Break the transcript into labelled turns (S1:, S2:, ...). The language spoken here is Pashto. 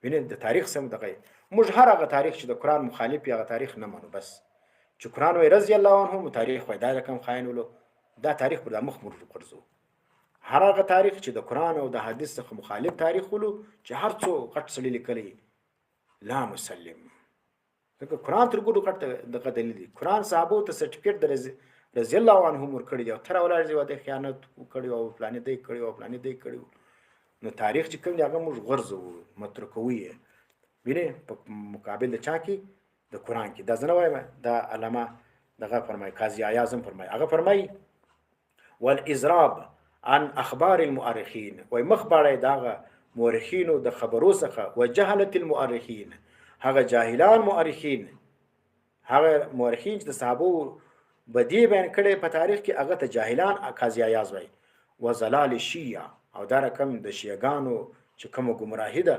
S1: وینې د تاریخ سم دغه موږ هر هغه تاریخ چې د قرآن مخالف هغه تاریخ نه منو. بس چې قرآن وایي رضی الله عنهم تاریخ وایي دا رقم خاين ولو دا تاریخ پر مخ مر ورځو. هر هغه تاریخ چې د قرآن او د حدیث څخه مخالف تاریخ ولو چې هر څو غټ سړي لیکلي لا مسلم. ځکه قرآن تر ګډو غټ دغه دلیل دی. قرآن صحابو ته سرټیفیکټ د رضی الله عنهم ورکړي دی او تر ولاړ دی د خیانت کړي او پلان دی کړي او پلان دی کړي. نو تاریخ چې کوم دی هغه موږ غرضو مترکوي ویني په مقابل د چا کې د قرآن کې. دا زنه وایم دا علامه دغه فرمای قاضي اعظم فرمای هغه فرمای والازراب عن اخبار المؤرخين وای مخبره دغه مورخینو د خبرو څخه وجهله المؤرخين هغه جاهلان مؤرخین هغه مورخین چې د صحابو بدی بیان کړي په تاریخ کې هغه ته جاهلان قاضي اعظم وای وزلال الشیعه او دا رقم د شیعاګانو چې کوم گمراهی ده